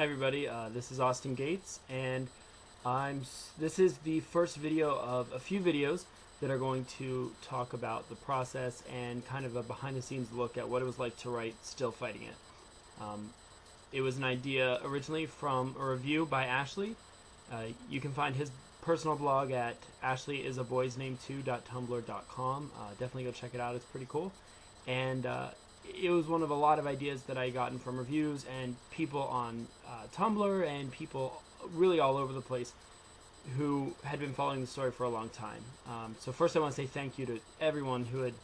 Hi everybody, this is Austin Gates, and this is the first video of a few videos that are going to talk about the process and kind of a behind-the-scenes look at what it was like to write Still Fighting It. It was an idea originally from a review by Ashley. You can find his personal blog at ashleyisaboysname2.tumblr.com. Definitely go check it out, it's pretty cool. And it was one of a lot of ideas that I gotten from reviews and people on Tumblr and people really all over the place who had been following the story for a long time. So first I want to say thank you to everyone who had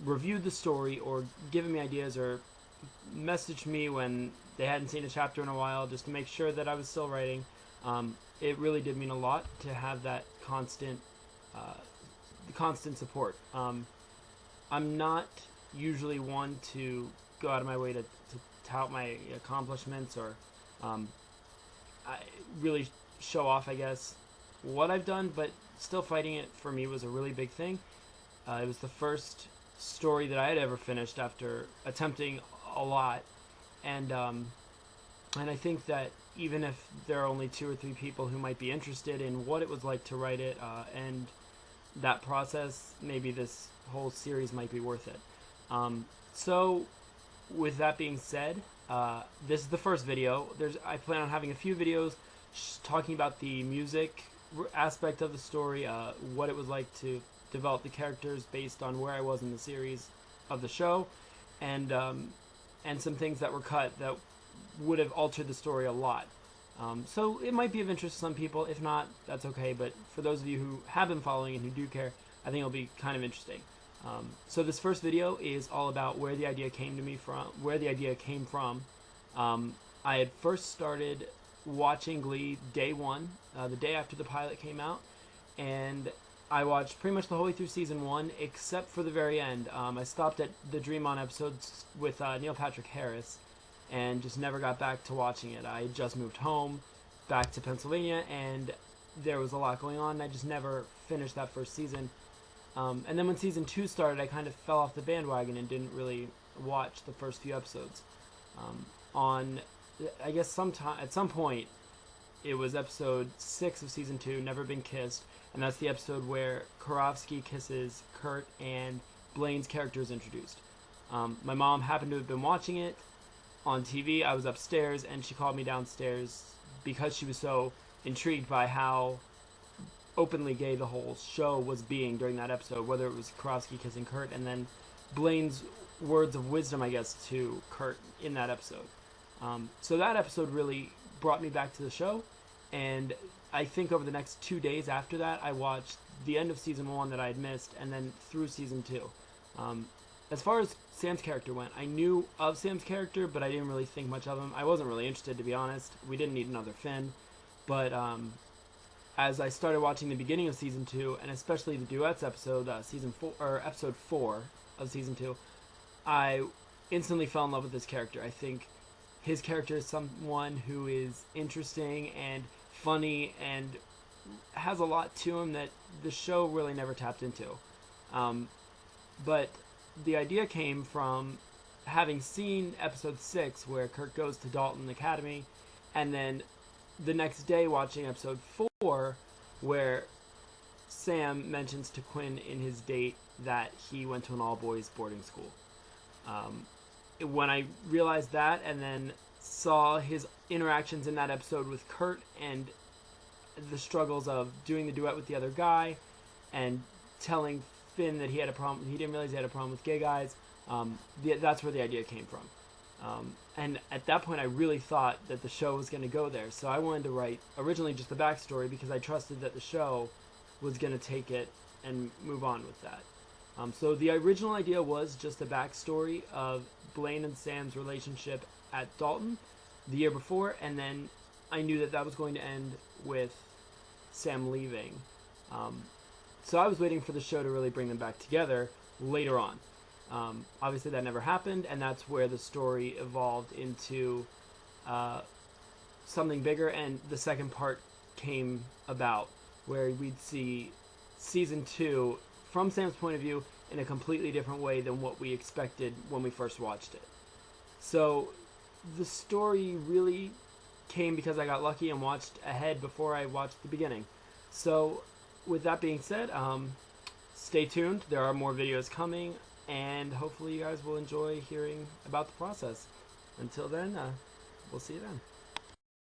reviewed the story or given me ideas or messaged me when they hadn't seen a chapter in a while just to make sure that I was still writing. It really did mean a lot to have that constant support. I'm not usually one to go out of my way to tout my accomplishments or I really show off, I guess, what I've done, but Still Fighting It for me was a really big thing. It was the first story that I had ever finished after attempting a lot, and I think that even if there are only 2 or 3 people who might be interested in what it was like to write it and that process, maybe this whole series might be worth it. So with that being said, this is the first video. I plan on having a few videos talking about the music aspect of the story, what it was like to develop the characters based on where I was in the series of the show, and some things that were cut that would have altered the story a lot. So it might be of interest to some people. If not, that's okay. But for those of you who have been following and who do care, I think it'll be kind of interesting. So this first video is all about where the idea came from. I had first started watching Glee day one, the day after the pilot came out, and I watched pretty much the whole way through season 1, except for the very end. I stopped at the Dream On episodes with Neil Patrick Harris, and just never got back to watching it. I had just moved home, back to Pennsylvania, and there was a lot going on, and I just never finished that first season. And then when season 2 started, I kind of fell off the bandwagon and didn't really watch the first few episodes. I guess at some point, it was episode 6 of season 2, Never Been Kissed, and that's the episode where Karofsky kisses Kurt and Blaine's character is introduced. My mom happened to have been watching it on TV. I was upstairs, and she called me downstairs because she was so intrigued by how openly gay the whole show was being during that episode, whether it was Karofsky kissing Kurt and then Blaine's words of wisdom, I guess, to Kurt in that episode. So that episode really brought me back to the show, and I think over the next 2 days after that, I watched the end of season 1 that I had missed, and then through season 2. As far as Sam's character went, I knew of Sam's character, but I didn't really think much of him. I wasn't really interested, to be honest. We didn't need another Finn, but as I started watching the beginning of season 2, and especially the duets episode, episode 4 of season 2, I instantly fell in love with this character. I think his character is someone who is interesting and funny and has a lot to him that the show really never tapped into. But the idea came from having seen episode 6 where Kurt goes to Dalton Academy, and then the next day watching episode 4 where Sam mentions to Quinn in his date that he went to an all-boys boarding school. When I realized that and then saw his interactions in that episode with Kurt and the struggles of doing the duet with the other guy and telling Finn that he didn't realize he had a problem with gay guys, that's where the idea came from. And at that point I really thought that the show was going to go there, so I wanted to write originally just the backstory because I trusted that the show was going to take it and move on with that. So the original idea was just a backstory of Blaine and Sam's relationship at Dalton the year before, and then I knew that was going to end with Sam leaving. So I was waiting for the show to really bring them back together later on. Obviously that never happened, and that's where the story evolved into something bigger, and the second part came about where we'd see season 2 from Sam's point of view in a completely different way than what we expected when we first watched it. So the story really came because I got lucky and watched ahead before I watched the beginning. So, with that being said, stay tuned. There are more videos coming, and hopefully you guys will enjoy hearing about the process. Until then, we'll see you then.